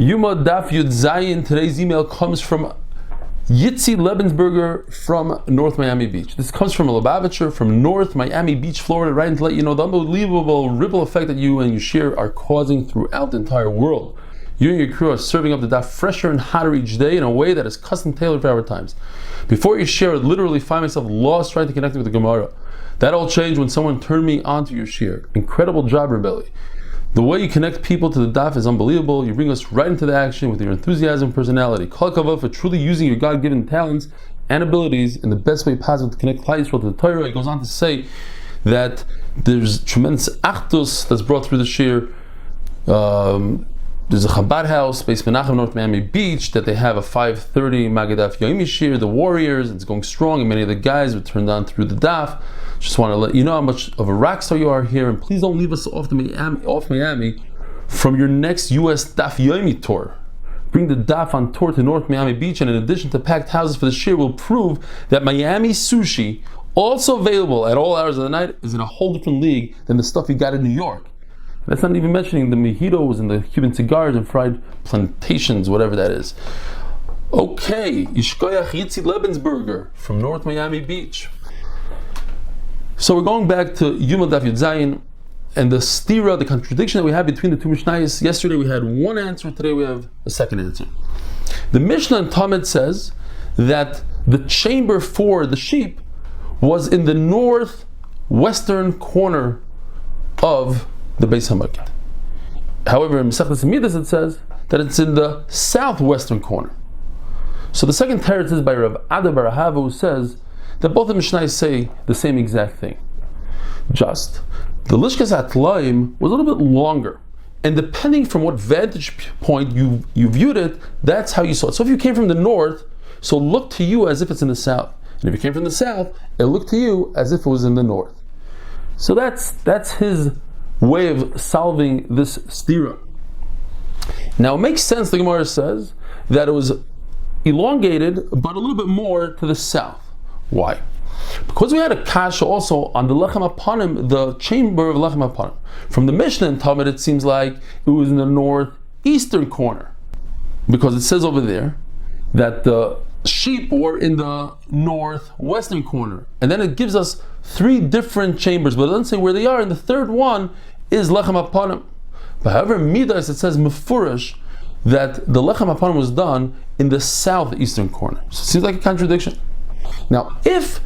Yoma Daf Yud Zayin. Today's email comes from Yitzi Lebensberger from North Miami Beach. This comes from a Lubavitcher from North Miami Beach, Florida, writing to let you know the unbelievable ripple effect that you and your share are causing throughout the entire world. You and your crew are serving up the daf fresher and hotter each day in a way that is custom tailored for our times. Before you share, I literally find myself lost trying to connect with the Gemara. That all changed when someone turned me onto your share. Incredible job, Rebelli. The way you connect people to the daf is unbelievable. You bring us right into the action with your enthusiasm and personality. Kol hakavod for truly using your God-given talents and abilities in the best way possible to connect Klal Yisrael to the Torah. He goes on to say that there's tremendous achdus that's brought through the shir. There's a Chabad house based in Menachem, North Miami Beach, that they have a 5:30 Magadaf Yomi shir, the Warriors. It's going strong, and many of the guys were turned on through the daf. Just want to let you know how much of a rock star you are here, and please don't leave us off Miami from your next U.S. Daf Yomi tour. Bring the daf on tour to North Miami Beach, and in addition to packed houses for the shir, will prove that Miami sushi, also available at all hours of the night, is in a whole different league than the stuff you got in New York. That's not even mentioning the mojitos and the Cuban cigars and fried plantations, whatever that is. Okay, Yishkoyach Yitzi Lebensberger from North Miami Beach. So we're going back to Yoma Daf Yud Zayin and the stira, the contradiction that we have between the two Mishnayos. Yesterday we had one answer, today we have a second answer. The Mishnah in Talmud says that the chamber for the sheep was in the northwestern corner of the Beis HaMikdash. However, in Masechtas Midas it says that it's in the southwestern corner. So the second teretz is by Rav Ada bar Ahava, who says that both the Mishnayos say the same exact thing. Just the Lishkas Atlaim was a little bit longer, and depending from what vantage point you viewed it, that's how you saw it. So if you came from the north, so it looked to you as if it's in the south, and if you came from the south, it looked to you as if it was in the north. So that's his way of solving this stira. Now it makes sense, the Gemara says, that it was elongated, but a little bit more to the south. Why? Because we had a kasha also on the Lechem Apanim, the chamber of Lechem Apanim. From the Mishnah in Talmud, it seems like it was in the northeastern corner, because it says over there that the sheep were in the northwestern corner, and then it gives us three different chambers, but it doesn't say where they are, and the third one is Lechem Apanim. But however, Midas, it says Mefurish that the Lechem Apanim was done in the southeastern corner. So it seems like a contradiction. Now, if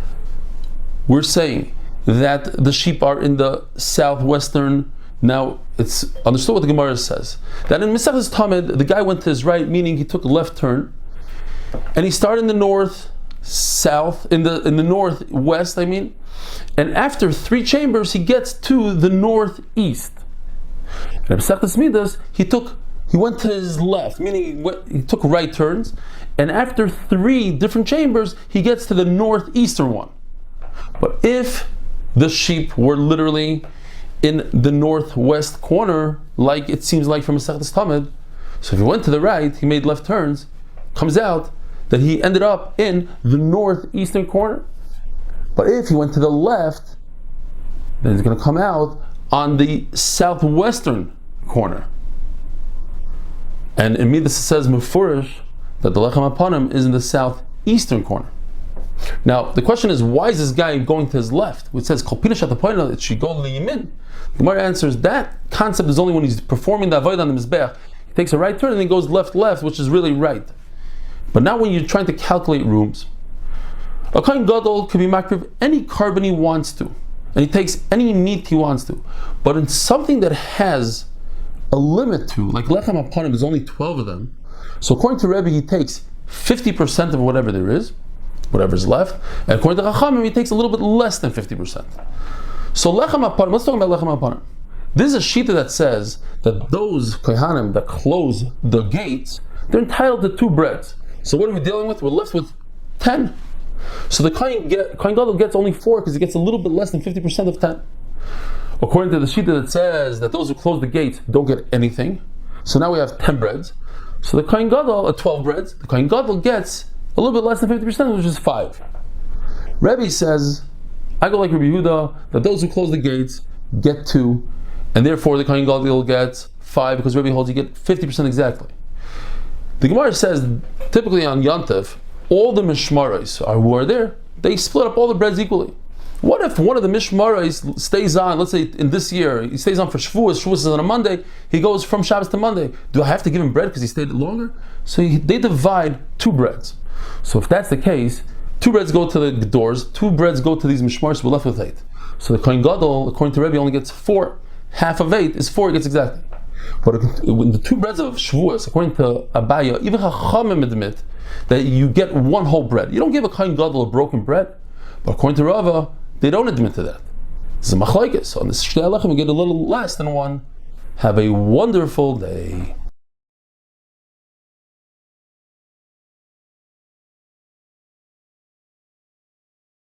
we're saying that the sheep are in the southwestern, now it's understood what the Gemara says. That in Masechtas Talmud, the guy went to his right, meaning he took a left turn, and he started in the north-south, in the northwest, and after three chambers, he gets to the northeast. And in Masechtas Midas, he went to his left, meaning he took right turns, and after three different chambers, he gets to the northeastern one. But if the sheep were literally in the northwest corner, like it seems like from Masechtas Talmud, so if he went to the right, he made left turns, comes out that he ended up in the northeastern corner. But if he went to the left, then he's going to come out on the southwestern corner. And in Midas it says Mefurish that the Lechem Apanim is in the southeastern corner. Now the question is, why is this guy going to his left? It says Kol Pina Shatapoina, it should go Liyimin. The Gemara answers that concept is only when he's performing the avodah on the mizbech. He takes a right turn and then goes left, which is really right. But not when you're trying to calculate rooms. A Kohen Gadol can be makriv any carbon he wants to, and he takes any meat he wants to. But in something that has a limit to, like Lechem Apanim, there's only 12 of them. So according to Rebbe, he takes 50% of whatever there is, whatever's left, and according to Chachamim, he takes a little bit less than 50%. So Lechem Apanim, let's talk about Lechem Apanim. This is a shita that says that those Kohanim that close the gates, they're entitled to 2 breads. So what are we dealing with? We're left with 10. So the Kohen Gadol gets only 4 because he gets a little bit less than 50% of 10. According to the shita that says that those who close the gates don't get anything, so now we have 10 breads. So the Kohen Gadol, 12 breads, the Kohen Gadol gets a little bit less than 50%, which is 5. Rebbe says, I go like Rabbi Yehuda, that those who close the gates get 2, and therefore the Kohen Gadol gets 5, because Rebbe holds you get 50% exactly. The Gemara says, typically on Yantav, all the mishmaros who are there, they split up all the breads equally. What if one of the mishmaros stays on, let's say in this year, he stays on for Shavuos is on a Monday, he goes from Shabbos to Monday. Do I have to give him bread because he stayed longer? So they divide 2 breads. So if that's the case, 2 breads go to the doors, 2 breads go to these mishmaros, we're left with 8. So the Kohen Gadol, according to Rebbe, only gets 4. Half of 8 is 4, he gets exactly. But when the 2 breads of Shavuos, according to Abaya, even Chachamim admit that you get 1 whole bread. You don't give a Kohen Gadol a broken bread. But according to Rava, they don't admit to that. It's a machlokes. So on the Shtei Alechem, you get a little less than 1. Have a wonderful day.